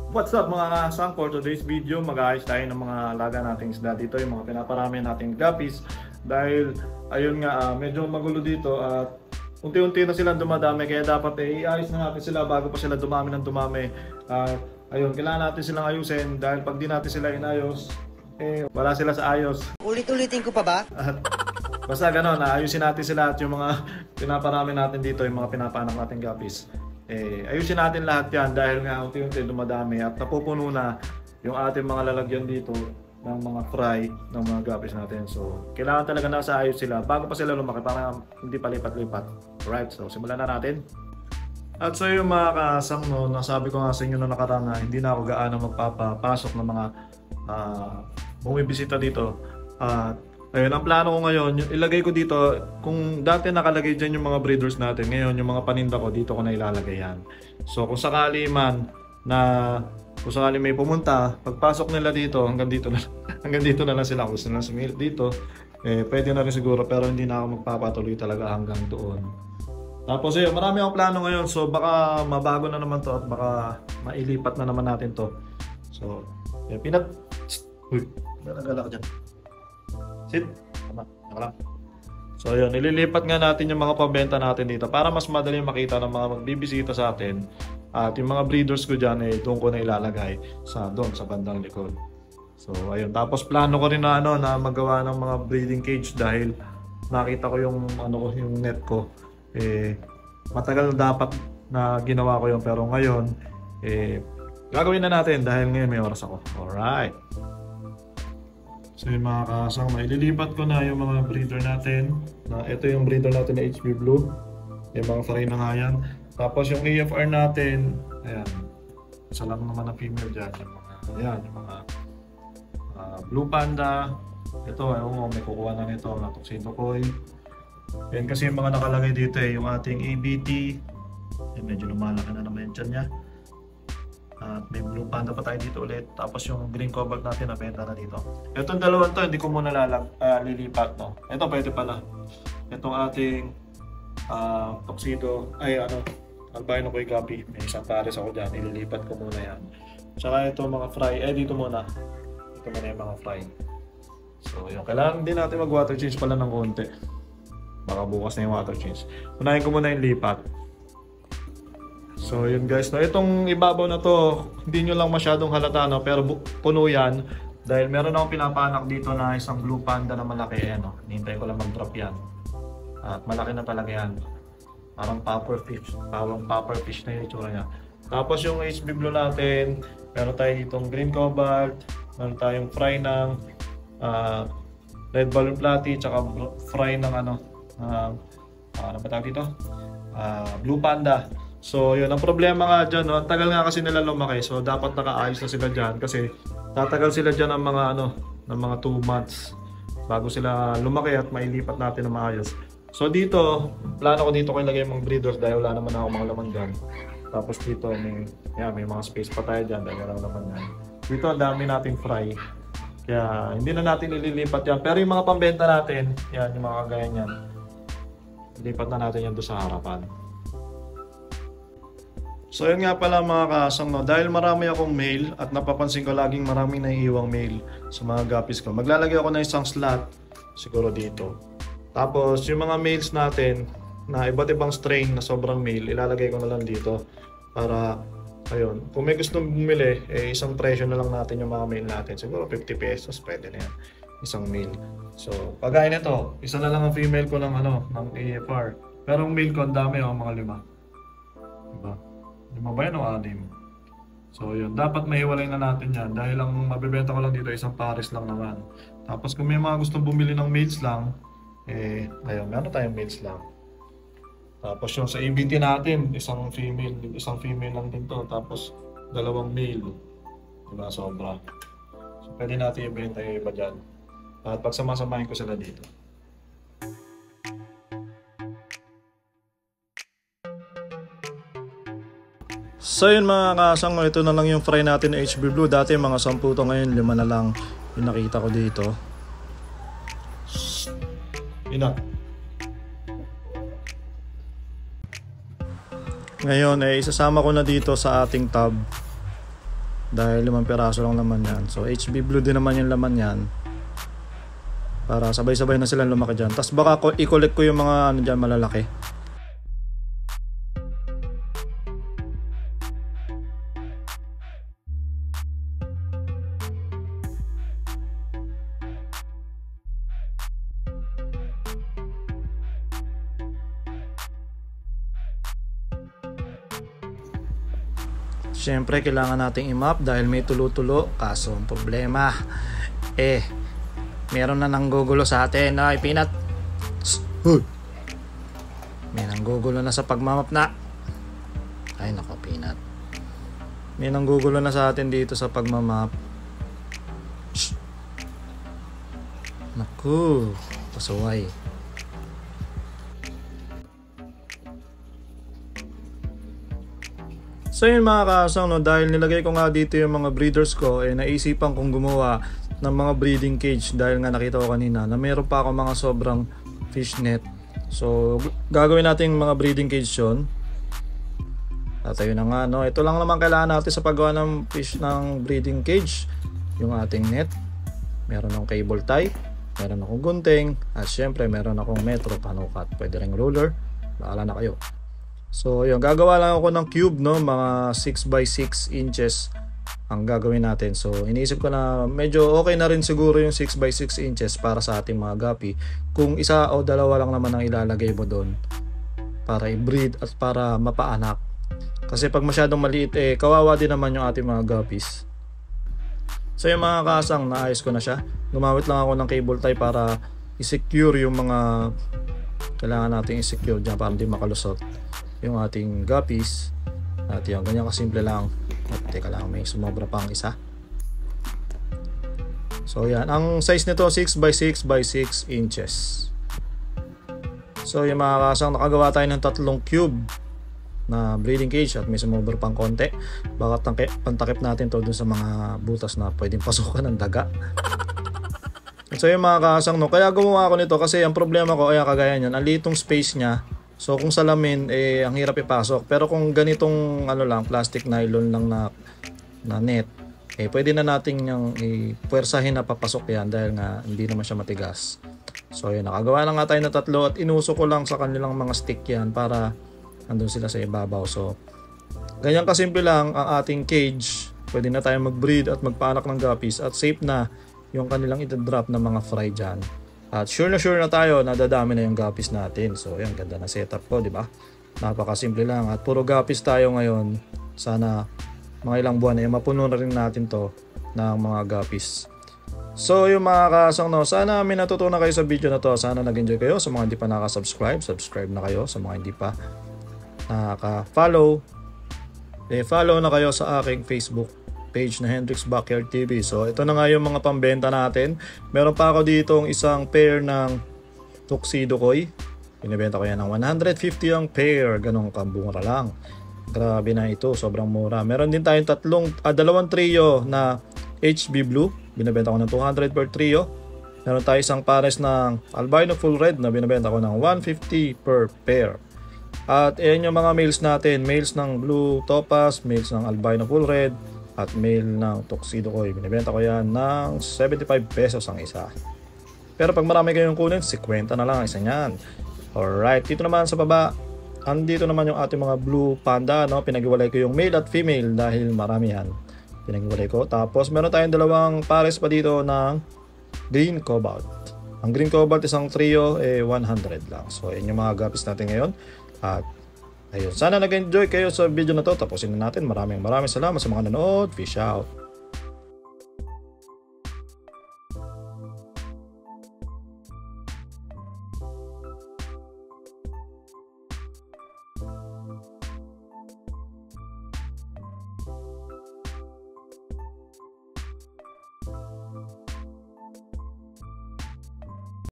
What's up mga kasang? For today's video, mag-aayos tayo ng mga alaga nating isda dito, yung mga pinaparami nating guppies. Dahil ayun nga, medyo magulo dito at unti-unti na silang dumadami, kaya dapat iayos na natin sila bago pa sila dumami ng dumami. Ayun, kailangan natin silang ayusin dahil pag di natin sila inayos, wala sila sa ayos. Ulit-ulitin ko pa ba? At basta gano'n, ayusin natin sila at yung mga pinaparami natin dito, yung mga pinapanak nating guppies. Ayusin natin lahat yan dahil nga unti-unti dumadami at napupuno na yung ating mga lalagyan dito ng mga fry ng mga guppies natin. So, kailangan talaga nasa ayos sila bago pa sila lumaki para hindi palipat-lipat. Alright, so simulan na natin. At so yung mga kasang, no, nasabi ko nga sa inyo na nakaraan na hindi na ako gaano magpapapasok ng mga bumibisita dito. Ayun, ang plano ko ngayon, ilagay ko dito, kung dati nakalagay dyan yung mga breeders natin, ngayon yung mga paninda ko, dito ko na ilalagay yan. So kung sakali man kung sakali may pumunta, pagpasok nila dito, hanggang dito na lang sila. Kung gusto nila sumilip dito, pwede na rin siguro, pero hindi na ako magpapatuloy talaga hanggang doon. Tapos yun, marami akong plano ngayon, so baka mabago na naman to at baka mailipat na naman natin to. So, yun, uy, nagala ko dyan. Sit. Tama. Nakalang. So yun, nililipat nga natin yung mga pabenta natin dito para mas madali makita ng mga magbibisita sa atin. At yung mga breeders ko dyan, doon ko na ilalagay doon sa bandang likod. So ayun, tapos plano ko rin na na magawa ng mga breeding cage dahil nakita ko yung yung net ko. Matagal na dapat na ginawa ko yun, pero ngayon gagawin na natin dahil ngayon may oras ako. Alright. So yung mga kasama, ililipat ko na yung mga breeder natin. Ito yung breeder natin na HB Blue. Yung mga fry na nga yan. Tapos yung AFR natin, ayan. Isa lang naman na female dyan. Yung mga Blue Panda. Ito, may kukuha na nito, mga Tuxedo Koi. Yan kasi yung mga nakalagay dito yung ating ABT. Medyo lumalaki na naman yung tiyan niya. At may Blue Panda pa tayo dito ulit. Tapos yung green cobalt natin nabenta na dito. Itong dalawang to hindi ko muna lilipat, no. Ito pwede pala. Itong ating tuxedo albino koi guppy. May isang pares ako dyan. Ililipat ko muna yan. Tsaka ito mga fry. Dito muna. Ito muna yung mga fry. So yung kailangan din natin mag water change pala ng konti. Baka bukas na yung water change. Unahin ko muna yung lipat. So yun guys, itong ibabaw na to, hindi nyo lang masyadong halata, pero puno yan. Dahil meron akong pinapanak dito na isang Blue Panda na malaki. Hinihintay ko lang mag-drop yan. At malaki na talaga yan. Parang puffer fish na yung itsura niya. Tapos yung HB Blue natin, meron tayo ditong green cobalt, meron tayong fry ng red balloon platy, tsaka fry ng ano ba tawag dito? Blue Panda. So yun, ang problema nga dyan, ang tagal nga kasi nila lumaki, so dapat nakaayos na sila dyan kasi tatagal sila dyan ng mga ng mga 2 months bago sila lumaki at mailipat natin na maayos. So dito, plano ko dito ko ilagay yung mga breeders dahil wala naman ako mga laman dyan. Tapos dito may mga space pa tayo dyan dahil wala naman yan. Dito ang dami nating fry, kaya hindi na natin ililipat yan, pero yung mga pambenta natin, yan yung mga kagaya yan, ilipat na natin yan doon sa harapan. So yun nga pala mga kasang, dahil marami akong mail at napapansin ko laging maraming naiiwang mail sa mga guppies ko, maglalagay ako ng isang slot siguro dito. Tapos yung mga mails natin na iba't ibang strain na sobrang mail, ilalagay ko na lang dito para ayun, kung may gustong bumili, isang presyo na lang natin yung mga mail natin. Siguro 50 pesos, pwede na yan, isang mail. So pagkain nito, isa na lang ang female ko ng ng AFR. Pero ang mail ko ang dami, mga 5. Diba? 5 ba yan o 6? So yun, dapat mahiwalay na natin yan dahil ang mabibenta ko lang dito isang pares lang naman. Tapos kung may mga gustong bumili ng males lang, ayun, meron tayong males lang. Tapos yung sa ABT natin, isang female lang din to, tapos 2 male. Diba, sobra. So pwede natin ibenta yung iba dyan. At pagsamasamahin ko sila dito. So yun mga kasang, ito na lang yung fry natin na HB Blue. Dati mga 10 to, ngayon 5 na lang yung nakita ko dito. Ngayon isasama ko na dito sa ating tab dahil 5 piraso lang naman yan. So HB Blue din naman yung laman yan, para sabay-sabay na silang lumaki dyan. Tapos baka i-collect ko yung mga ano dyan malalaki. Siyempre kailangan nating i-map dahil may tulo-tulo, kaso ang problema meron na nanggugulo sa atin. Ay, Peanut, may nanggugulo na sa pagmamap na. Ay nako, Peanut, may nanggugulo na sa atin dito sa pagmamap. Naku, pasaway. So yun mga kasang, no, dahil nilagay ko nga dito yung mga breeders ko, naisipan kong gumawa ng mga breeding cage dahil nga nakita ko kanina na meron pa ako mga sobrang fish net. So gagawin natin mga breeding cage yun. Tatayo na nga, no. Ito lang naman kailangan natin sa paggawa ng fish ng breeding cage. Yung ating net, meron akong cable tie, meron akong gunting, at syempre meron akong metro panukat, pwede ring ruler, bahala na kayo. So yun, gagawa lang ako ng cube, no, mga 6x6 inches ang gagawin natin. So iniisip ko na medyo okay na rin siguro yung 6x6 inches para sa ating mga guppy, kung isa o dalawa lang naman ang ilalagay mo doon para i-breed at para mapaanak. Kasi pag masyadong maliit, kawawa din naman yung ating mga guppies. So yung mga kasang, naayos ko na siya. Gumamit lang ako ng cable tie para i-secure yung mga kailangan natin i-secure dyan para hindi makalusot yung ating guppies. At yun, ganyan kasimple lang. At teka lang, may sumobra pang isa. So yan, ang size nito 6x6x6 inches. So yung mga kasang, nakagawa tayo ng 3 cube na breeding cage at may sumobra pang konti. Baka pantakip natin to dun sa mga butas na pwedeng pasukan ng daga. So yung mga kasang, no, kaya gumawa ako nito kasi ang problema ko, kagaya niyan, ang litong space niya. So kung salamin, ang hirap ipasok. Pero kung ganitong ano lang, plastic nylon lang na net, pwede na nating yung puwersahin na papasok yan dahil nga hindi naman siya matigas. So yun, nakagawa na nga tayo na 3 at inuso ko lang sa kanilang mga stick yan para andun sila sa ibabaw. So ganyan kasimple lang ang ating cage. Pwede na tayo mag-breed at magpaanak ng guppies at safe na yung kanilang ita-drop na mga fry dyan. At sure na tayo na dadami na yung guppies natin. So yan, ganda na setup ko, di ba? Napakasimple lang at puro guppies tayo ngayon. Sana mga ilang buwan mapuno na rin natin to ng mga guppies. So yung mga kasang, no, sana may natutunan kayo sa video na to. Sana nag-enjoy kayo. Sa mga hindi pa nakasubscribe, subscribe na kayo. Sa mga hindi pa nakaka-follow, follow na kayo sa aking Facebook page na Hendrix Backyard TV. So ito na nga yung mga pambenta natin. Meron pa ako ditong isang pair ng tuxedo koi. Binibenta ko yan ng 150 ang pair. Ganong kambungra lang. Grabe na ito, sobrang mura. Meron din tayong dalawang trio na HB Blue. Binibenta ko ng 200 per trio. Meron tayo isang pares ng albino full red na binibenta ko ng 150 per pair. At ayan yung mga males natin. Males ng blue topaz, males ng albino full red, at male ng tuxedo koi. Binibenta ko yan ng 75 pesos ang isa. Pero pag marami kayong kunin, 50 na lang ang isa niyan. Alright, dito naman sa baba, andito naman yung ating mga blue panda, no? Pinaghiwalay ko yung male at female dahil marami yan. Pinaghiwalay ko. Tapos meron tayong dalawang pares pa dito ng green cobalt. Ang green cobalt isang trio 100 lang. So yan yung mga guppies natin ngayon. At ayun, sana nag-enjoy kayo sa video na to. Tapusin na natin. Maraming salamat sa mga nanood. Fish out.